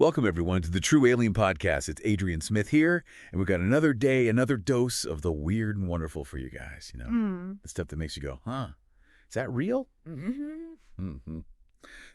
Welcome, everyone, to the True Alien Podcast. It's Adrian Smith here, and we've got another day, another dose of the weird and wonderful for you guys. The stuff that makes you go, huh, is that real?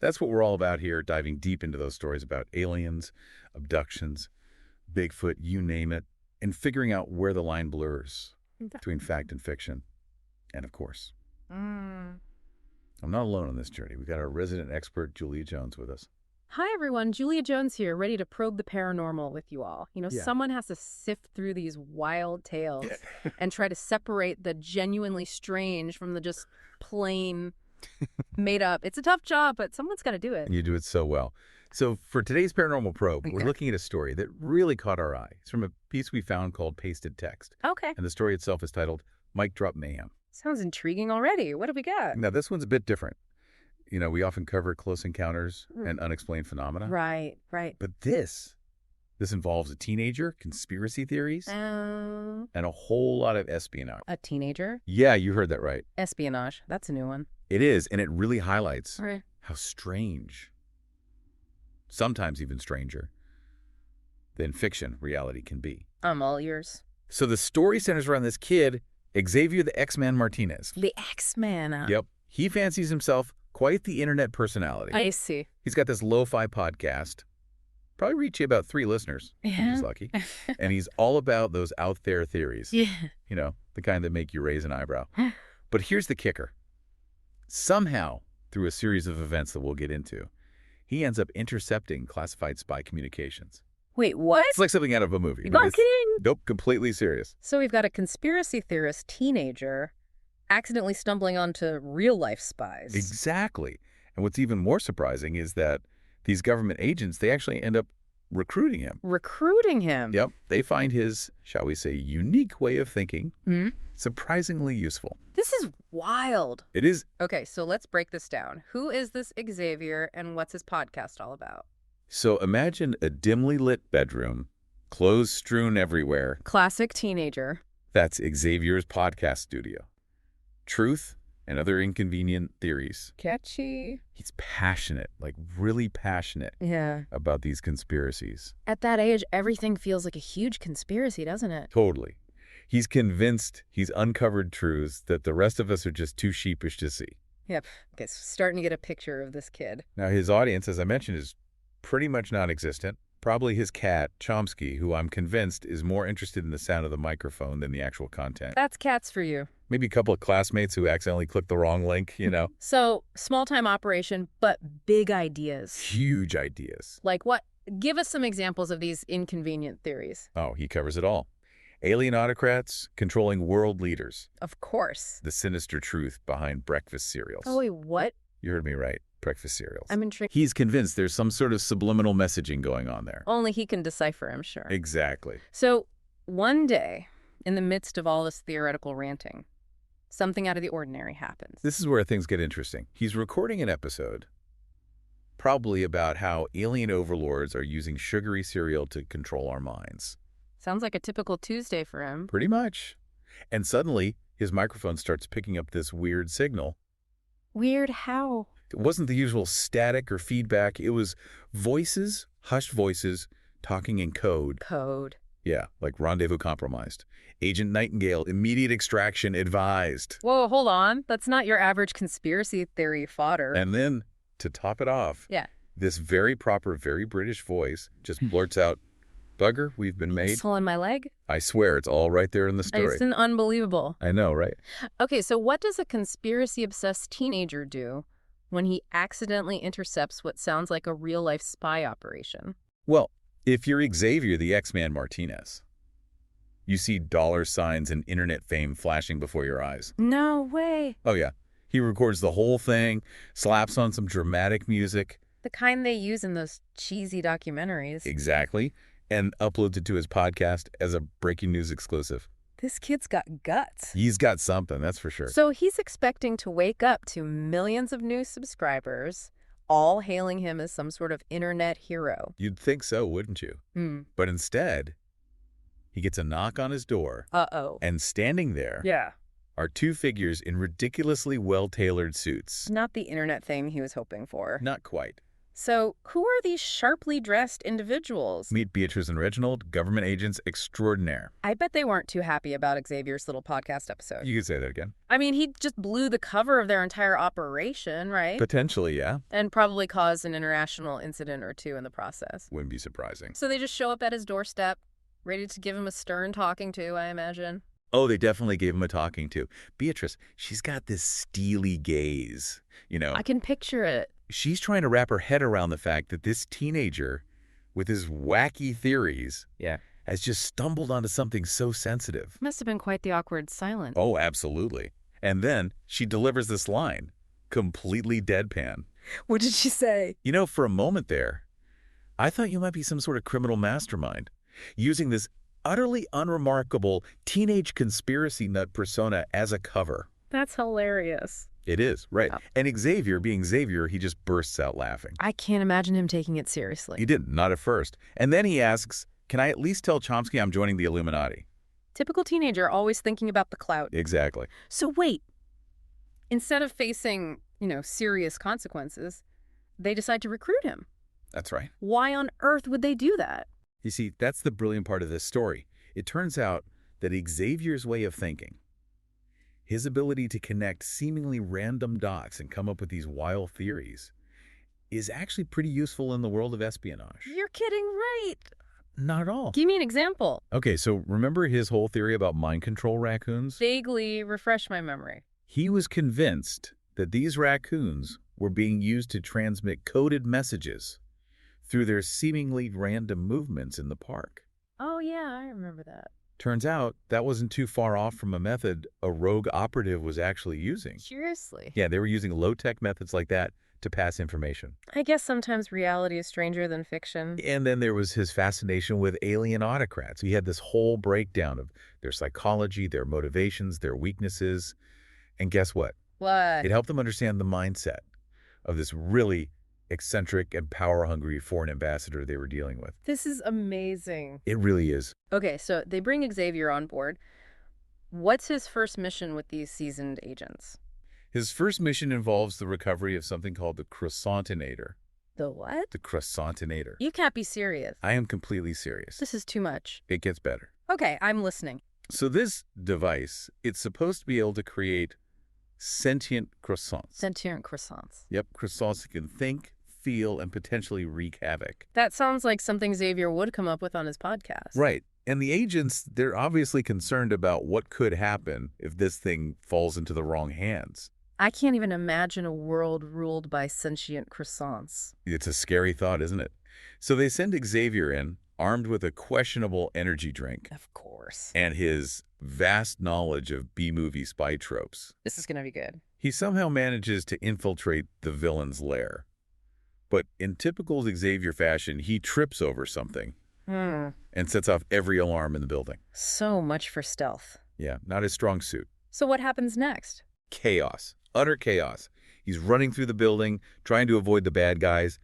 That's what we're all about here, diving deep into those stories about aliens, abductions, Bigfoot, you name it, and figuring out where the line blurs between fact and fiction. And, of course, I'm not alone on this journey. We've got our resident expert, Julia Jones, with us. Hi, everyone. Julia Jones here, ready to probe the paranormal with you all. Someone has to sift through these wild tales and try to separate the genuinely strange from the just plain made up. It's a tough job, but someone's got to do it. And you do it so well. So for today's Paranormal Probe, we're looking at a story that really caught our eye. It's from a piece we found called Pasted Text. Okay. And the story itself is titled Mic Drop Mayhem. Sounds intriguing already. What do we got? Now, this one's a bit different. We often cover close encounters and unexplained phenomena. Right. But this involves a teenager, conspiracy theories, and a whole lot of espionage. A teenager? Yeah, you heard that right. Espionage. That's a new one. It is, and it really highlights Right. how strange, sometimes even stranger, than fiction reality can be. I'm all ears. So the story centers around this kid, Xavier the X-Man Martinez. The X-Man. Yep. He fancies himself quite the internet personality. I see. He's got this lo-fi podcast. Probably reach you about 3 listeners. Yeah. He's lucky. And he's all about those out there theories. Yeah. The kind that make you raise an eyebrow. But here's the kicker. Somehow, through a series of events that we'll get into, he ends up intercepting classified spy communications. Wait, what? It's like something out of a movie. You're not kidding? Nope, completely serious. So we've got a conspiracy theorist teenager accidentally stumbling onto real-life spies. Exactly. And what's even more surprising is that these government agents, they actually end up recruiting him. Recruiting him? Yep. They find his, shall we say, unique way of thinking surprisingly useful. This is wild. It is. Okay, so let's break this down. Who is this Xavier, and what's his podcast all about? So imagine a dimly lit bedroom, clothes strewn everywhere. Classic teenager. That's Xavier's podcast studio. Truth and other inconvenient theories. Catchy. He's passionate, like really passionate about these conspiracies. At that age, everything feels like a huge conspiracy, doesn't it? Totally. He's convinced he's uncovered truths that the rest of us are just too sheepish to see. Yep. Okay, so starting to get a picture of this kid. Now, his audience, as I mentioned, is pretty much non-existent. Probably his cat, Chomsky, who I'm convinced is more interested in the sound of the microphone than the actual content. That's cats for you. Maybe a couple of classmates who accidentally clicked the wrong link, So, small-time operation, but big ideas. Huge ideas. Like what? Give us some examples of these inconvenient theories. Oh, he covers it all. Alien autocrats controlling world leaders. Of course. The sinister truth behind breakfast cereals. Oh, wait, what? You heard me right. Breakfast cereals. I'm intrigued. He's convinced there's some sort of subliminal messaging going on there. Only he can decipher, I'm sure. Exactly. So, one day, in the midst of all this theoretical ranting, something out of the ordinary happens. This is where things get interesting. He's recording an episode, probably about how alien overlords are using sugary cereal to control our minds. Sounds like a typical Tuesday for him. Pretty much. And suddenly, his microphone starts picking up this weird signal. Weird how? It wasn't the usual static or feedback. It was voices, hushed voices, talking in code. Code. Yeah, like rendezvous compromised. Agent Nightingale, immediate extraction advised. Whoa, hold on. That's not your average conspiracy theory fodder. And then, to top it off, this very proper, very British voice just blurts out, "Bugger, we've been made." Pulling my leg? I swear, it's all right there in the story. It's unbelievable. I know, right? Okay, so what does a conspiracy-obsessed teenager do when he accidentally intercepts what sounds like a real-life spy operation? Well, if you're Xavier the X-Man Martinez, you see dollar signs and internet fame flashing before your eyes. No way. Oh, yeah. He records the whole thing, slaps on some dramatic music. The kind they use in those cheesy documentaries. Exactly. And uploads it to his podcast as a breaking news exclusive. This kid's got guts. He's got something, that's for sure. So he's expecting to wake up to millions of new subscribers, all hailing him as some sort of internet hero. You'd think so, wouldn't you? But instead, he gets a knock on his door. Uh-oh. And standing there are 2 figures in ridiculously well-tailored suits. Not the internet thing he was hoping for. Not quite. So who are these sharply dressed individuals? Meet Beatrice and Reginald, government agents extraordinaire. I bet they weren't too happy about Xavier's little podcast episode. You could say that again. I mean, he just blew the cover of their entire operation, right? Potentially, yeah. And probably caused an international incident or two in the process. Wouldn't be surprising. So they just show up at his doorstep, ready to give him a stern talking to, I imagine. Oh, they definitely gave him a talking to. Beatrice, she's got this steely gaze, I can picture it. She's trying to wrap her head around the fact that this teenager, with his wacky theories, has just stumbled onto something so sensitive. Must have been quite the awkward silence. Oh, absolutely. And then she delivers this line, completely deadpan. What did she say? For a moment there, I thought you might be some sort of criminal mastermind, using this utterly unremarkable teenage conspiracy nut persona as a cover. That's hilarious. It is, right. Oh. And Xavier, being Xavier, he just bursts out laughing. I can't imagine him taking it seriously. He didn't, not at first. And then he asks, can I at least tell Chomsky I'm joining the Illuminati? Typical teenager, always thinking about the clout. Exactly. So wait, instead of facing, serious consequences, they decide to recruit him. That's right. Why on earth would they do that? You see, that's the brilliant part of this story. It turns out that Xavier's way of thinking, his ability to connect seemingly random dots and come up with these wild theories, is actually pretty useful in the world of espionage. You're kidding, right? Not at all. Give me an example. Okay, so remember his whole theory about mind control raccoons? Vaguely refresh my memory. He was convinced that these raccoons were being used to transmit coded messages through their seemingly random movements in the park. Oh, yeah, I remember that. Turns out that wasn't too far off from a method a rogue operative was actually using. Seriously? Yeah, they were using low-tech methods like that to pass information. I guess sometimes reality is stranger than fiction. And then there was his fascination with alien autocrats. He had this whole breakdown of their psychology, their motivations, their weaknesses. And guess what? What? It helped them understand the mindset of this really eccentric and power-hungry foreign ambassador they were dealing with. This is amazing. It really is. Okay, so they bring Xavier on board. What's his first mission with these seasoned agents? His first mission involves the recovery of something called the croissantinator. The what? The croissantinator. You can't be serious. I am completely serious. This is too much. It gets better. Okay, I'm listening. So this device, it's supposed to be able to create sentient croissants. Sentient croissants. Yep, croissants that can think, feel, and potentially wreak havoc. That sounds like something Xavier would come up with on his podcast. Right. And the agents, they're obviously concerned about what could happen if this thing falls into the wrong hands. I can't even imagine a world ruled by sentient croissants. It's a scary thought, isn't it? So they send Xavier in, armed with a questionable energy drink. Of course. And his vast knowledge of B-movie spy tropes. This is going to be good. He somehow manages to infiltrate the villain's lair. But in typical Xavier fashion, he trips over something and sets off every alarm in the building. So much for stealth. Yeah, not his strong suit. So what happens next? Chaos. Utter chaos. He's running through the building, trying to avoid the bad guys,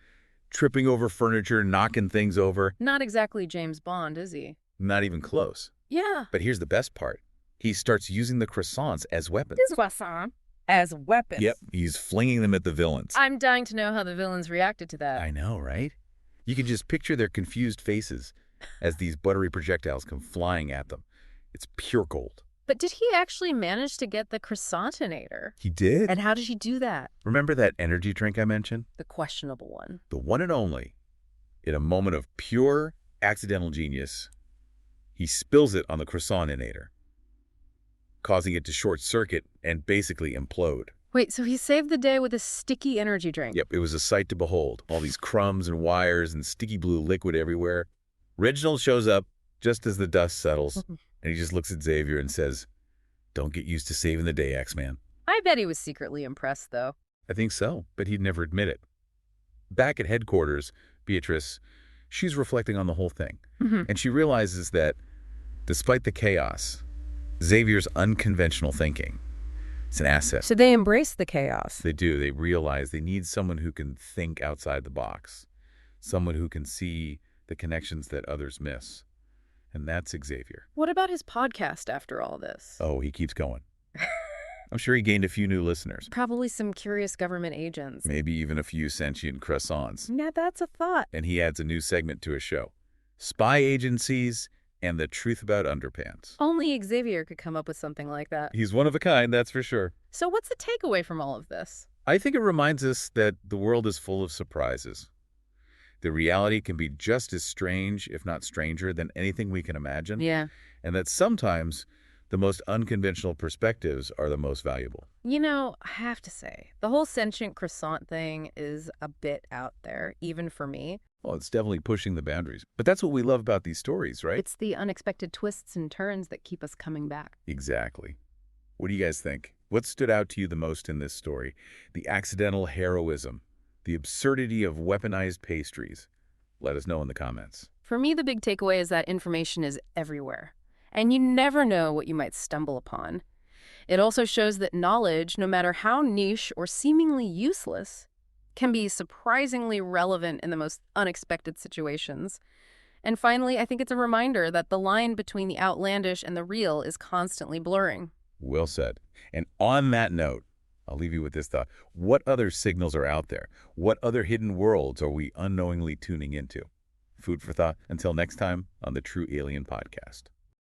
tripping over furniture, knocking things over. Not exactly James Bond, is he? Not even close. Yeah. But here's the best part. He starts using the croissants as weapons. Croissant as weapons? Yep, he's flinging them at the villains. I'm dying to know how the villains reacted to that. I know, right? You can just picture their confused faces as these buttery projectiles come flying at them. It's pure gold. But did he actually manage to get the croissantinator? He did. And how did he do that? Remember that energy drink I mentioned? The questionable one. The one and only. In a moment of pure accidental genius, he spills it on the croissantinator, causing it to short circuit and basically implode. Wait, so he saved the day with a sticky energy drink? Yep, it was a sight to behold. All these crumbs and wires and sticky blue liquid everywhere. Reginald shows up just as the dust settles, and he just looks at Xavier and says, "Don't get used to saving the day, X-Man." I bet he was secretly impressed, though. I think so, but he'd never admit it. Back at headquarters, Beatrice, she's reflecting on the whole thing. And she realizes that, despite the chaos, Xavier's unconventional thinking, it's an asset. So they embrace the chaos. They do. They realize they need someone who can think outside the box, someone who can see the connections that others miss. And that's Xavier. What about his podcast after all this? Oh, he keeps going. I'm sure he gained a few new listeners. Probably some curious government agents. Maybe even a few sentient croissants. Yeah, that's a thought. And he adds a new segment to his show. Spy agencies and the truth about underpants. Only Xavier could come up with something like that. He's one of a kind, that's for sure. So what's the takeaway from all of this? I think it reminds us that the world is full of surprises. The reality can be just as strange, if not stranger, than anything we can imagine. Yeah. And that sometimes the most unconventional perspectives are the most valuable. You know, I have to say, the whole sentient croissant thing is a bit out there, even for me. Well, it's definitely pushing the boundaries. But that's what we love about these stories, right? It's the unexpected twists and turns that keep us coming back. Exactly. What do you guys think? What stood out to you the most in this story? The accidental heroism, the absurdity of weaponized pastries. Let us know in the comments. For me, the big takeaway is that information is everywhere, and you never know what you might stumble upon. It also shows that knowledge, no matter how niche or seemingly useless, can be surprisingly relevant in the most unexpected situations. And finally, I think it's a reminder that the line between the outlandish and the real is constantly blurring. Well said. And on that note, I'll leave you with this thought. What other signals are out there? What other hidden worlds are we unknowingly tuning into? Food for thought. Until next time on the True Alien Podcast.